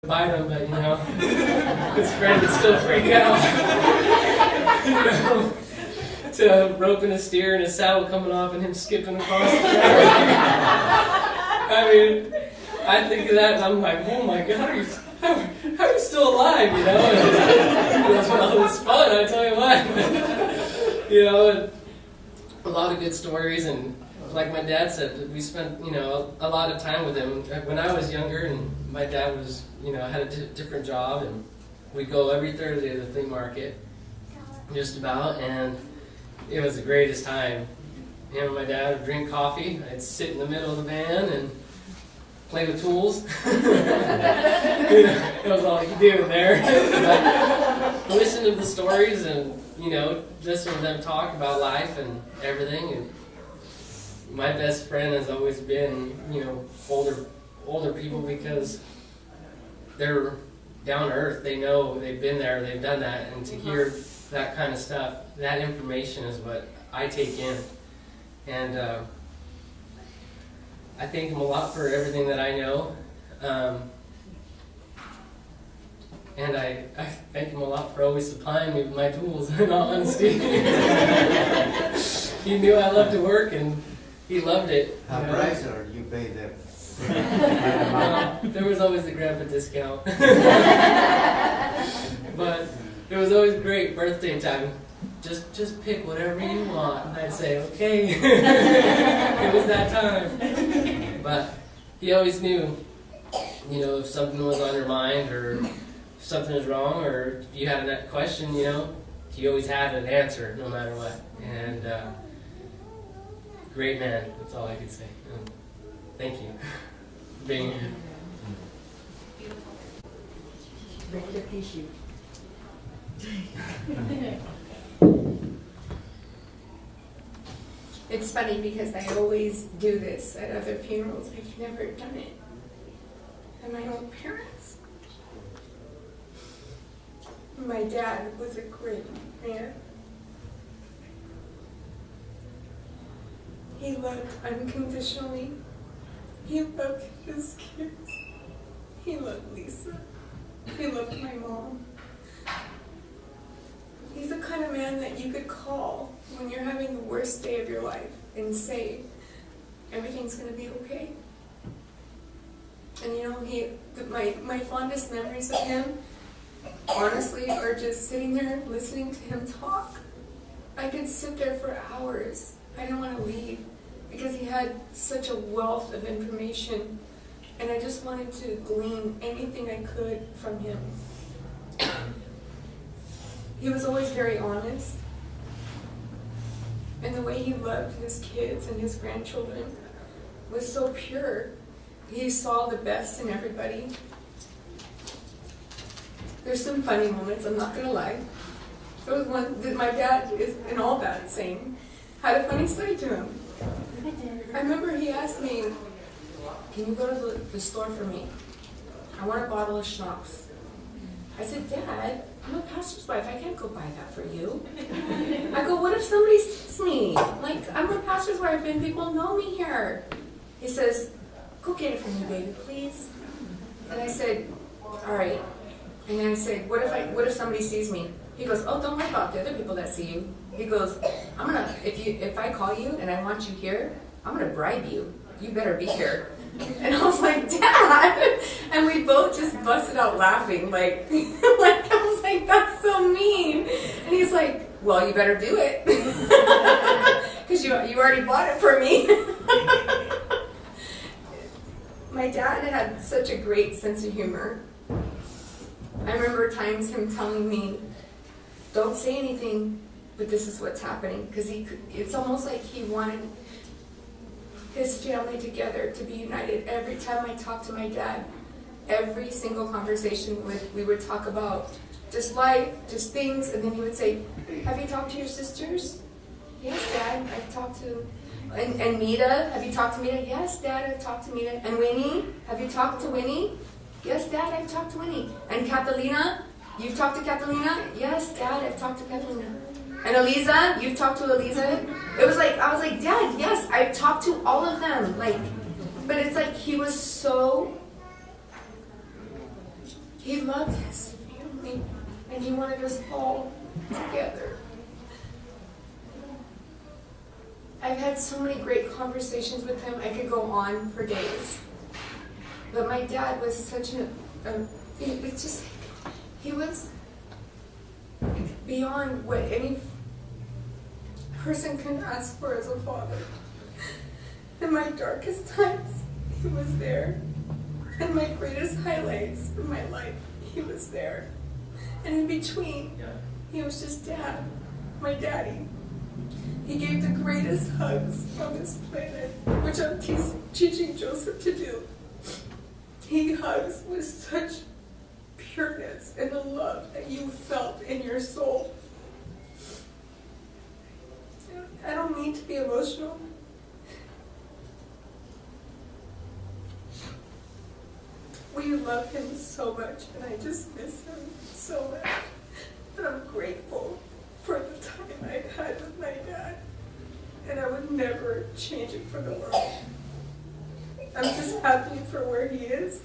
Bite him, but his friend would still freak out. To roping a steer and his saddle coming off and him skipping across the track. I mean, I think of that and I'm like, oh my God, how are you still alive? It was fun, I tell you what. And a lot of good stories, and like my dad said, we spent a lot of time with him when I was younger, and my dad was had a different job, and we'd go every Thursday to the flea market, just about, and it was the greatest time. Him and my dad would drink coffee. I'd sit in the middle of the van and play with tools. That was all you could do in there. But listen to the stories and listen to them talk about life and everything. And my best friend has always been older people, because they're down to earth. They know, they've been there, they've done that, and to hear that kind of stuff, that information is what I take in. And I thank him a lot for everything that I know. And I thank him a lot for always supplying me with my tools, in all honesty. He knew I loved to work, and he loved it. How price or you pay them? There was always the grandpa discount. But it was always great birthday time. Just pick whatever you want. And I'd say, okay. It was that time. But he always knew, if something was on your mind, or if something was wrong, or if you had a question, he always had an answer, no matter what. And great man. That's all I could say. Thank you for being here. Ready to kiss you. It's funny because I always do this at other funerals. I've never done it at my own parents. My dad was a great man. He loved unconditionally. He loved his kids. He loved Lisa. He loved my mom. He's the kind of man that you could call when you're having the worst day of your life and say, everything's going to be okay. And my fondest memories of him, honestly, are just sitting there listening to him talk. I could sit there for hours. I didn't want to leave because he had such a wealth of information, and I just wanted to glean anything I could from him. He was always very honest, and the way he loved his kids and his grandchildren was so pure. He saw the best in everybody. There's some funny moments, I'm not going to lie. There was one that my dad, is in all that same, had a funny story to him. I remember he asked me, can you go to the store for me? I want a bottle of schnapps. I said, Dad, I'm a pastor's wife. I can't go buy that for you. I go, what if somebody sees me? Like, I'm a pastor's wife and people know me here. He says, go get it for me, baby, please. And I said, all right. And then I said, what if somebody sees me? He goes, oh, don't worry about the other people that see you. He goes, if I call you and I want you here, I'm gonna bribe you. You better be here. And I was like, Dad! And we both just busted out laughing, like I was like, that's so mean. And he's like, well, you better do it. Because you already bought it for me. My dad had such a great sense of humor. I remember times him telling me, don't say anything, but this is what's happening. Because it's almost like he wanted his family together to be united. Every time I talked to my dad, every single conversation we would talk about just life, just things, and then he would say, have you talked to your sisters? Yes, Dad, I've talked to. And Mita, have you talked to Mita? Yes, Dad, I've talked to Mita. And Winnie, have you talked to Winnie? Yes, Dad, I've talked to Winnie. And Catalina, you've talked to Catalina? Yes, Dad, I've talked to Catalina. And Eliza, you've talked to Eliza? I was like, Dad, yes, I've talked to all of them. But it's like he was so He loved his family, and he wanted us all together. I've had so many great conversations with him, I could go on for days. But my dad was such he was beyond what any person can ask for as a father. In my darkest times, he was there. In my greatest highlights of my life, he was there. And in between, he was just dad, my daddy. He gave the greatest hugs on this planet, which I'm teaching Joseph to do. He hugs with such pureness and the love that you felt in your soul. I don't mean to be emotional. We love him so much, and I just miss him so much. And I'm grateful for the time I've had with my dad, and I would never change it for the world. I'm just happy for where he is,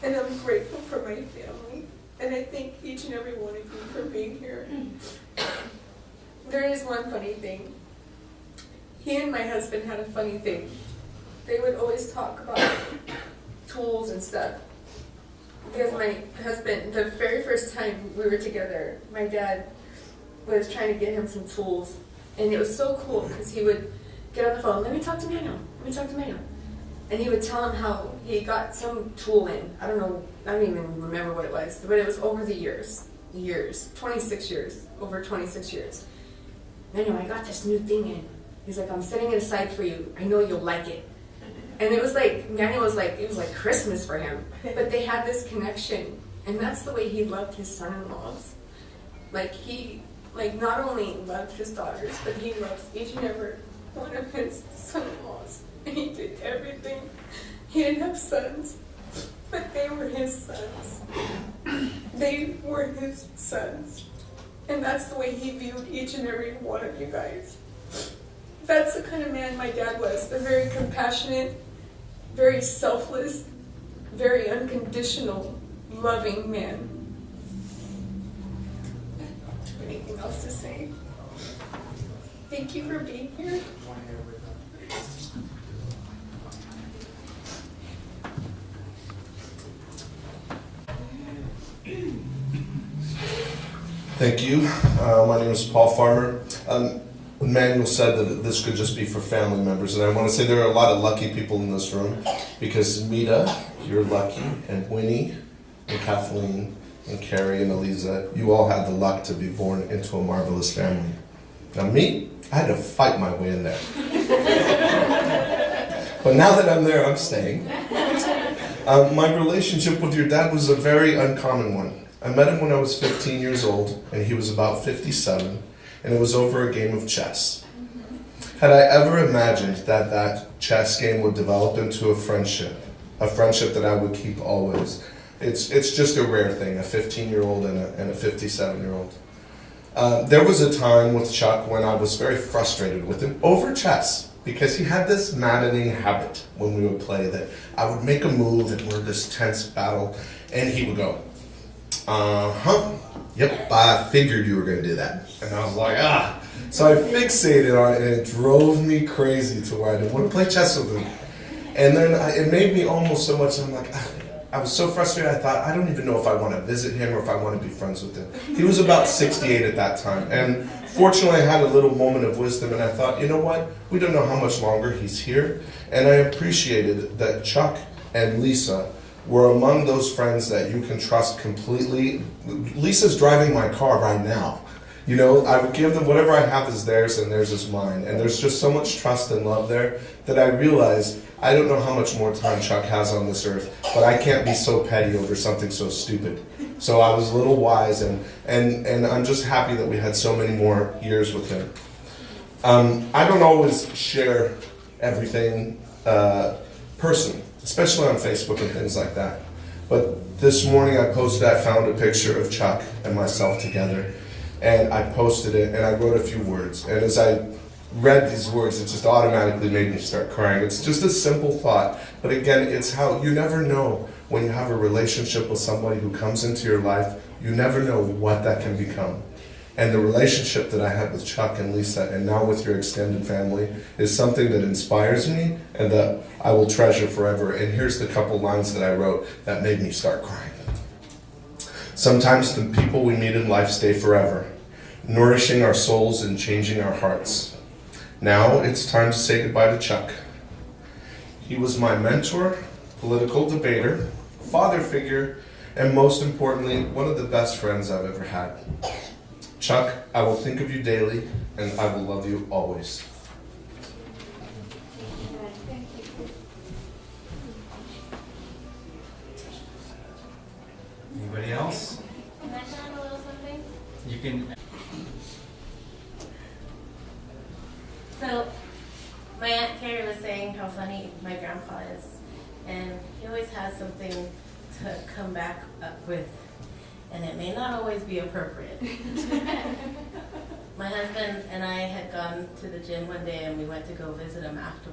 and I'm grateful for my family, and I thank each and every one of you for being here. There is one funny thing. He and my husband had a funny thing. They would always talk about tools and stuff. Because my husband, the very first time we were together, my dad was trying to get him some tools. And it was so cool because he would get on the phone, let me talk to Manuel. And he would tell him how he got some tool in. I don't even remember what it was, but it was over the years, 26 years, over 26 years. Manuel, I got this new thing in. He's like, I'm setting it aside for you. I know you'll like it. And it was like, Manuel was like, it was like Christmas for him. But they had this connection. And that's the way he loved his son-in-laws. He not only loved his daughters, but he loves each and every one of his son-in-laws. And he did everything. He didn't have sons, but they were his sons. They were his sons. And that's the way he viewed each and every one of you guys. That's the kind of man my dad was. A very compassionate, very selfless, very unconditional, loving man. Anything else to say? Thank you for being here. Thank you. My name is Paul Farmer. Manuel said that this could just be for family members, and I want to say there are a lot of lucky people in this room, because Mita, you're lucky, and Winnie, and Kathleen, and Carrie, and Eliza, you all had the luck to be born into a marvelous family. Now me, I had to fight my way in there. But now that I'm there, I'm staying. My relationship with your dad was a very uncommon one. I met him when I was 15 years old, and he was about 57, and it was over a game of chess. Had I ever imagined that that chess game would develop into a friendship that I would keep always? It's just a rare thing, a 15-year-old and a 57-year-old. There was a time with Chuck when I was very frustrated with him over chess, because he had this maddening habit when we would play that I would make a move and we're this tense battle, and he would go, yep, I figured you were going to do that. And I was like, So I fixated on it, and it drove me crazy to where I didn't want to play chess with him. And then it made me almost so much, I'm like, I was so frustrated, I thought, I don't even know if I want to visit him or if I want to be friends with him. He was about 68 at that time. And fortunately, I had a little moment of wisdom, and I thought, you know what? We don't know how much longer he's here. And I appreciated that Chuck and Lisa were among those friends that you can trust completely. Lisa's driving my car right now. You know, I would give them whatever I have is theirs and theirs is mine. And there's just so much trust and love there that I realized I don't know how much more time Chuck has on this earth, but I can't be so petty over something so stupid. So I was a little wise, and I'm just happy that we had so many more years with him. I don't always share everything personally, especially on Facebook and things like that. But this morning I found a picture of Chuck and myself together, and I posted it, and I wrote a few words. And as I read these words, it just automatically made me start crying. It's just a simple thought, but again, it's how you never know when you have a relationship with somebody who comes into your life, you never know what that can become. And the relationship that I had with Chuck and Lisa, and now with your extended family, is something that inspires me and that I will treasure forever. And here's the couple lines that I wrote that made me start crying. Sometimes the people we meet in life stay forever, nourishing our souls and changing our hearts. Now it's time to say goodbye to Chuck. He was my mentor, political debater, father figure, and most importantly, one of the best friends I've ever had. Chuck, I will think of you daily, and I will love you always. Anybody else? Can I add a little something? You can. So, my Aunt Carrie was saying how funny my grandpa is, and he always has something to come back up with, and it may not always be appropriate. My husband and I had gone to the gym one day, and we went to go visit him afterwards.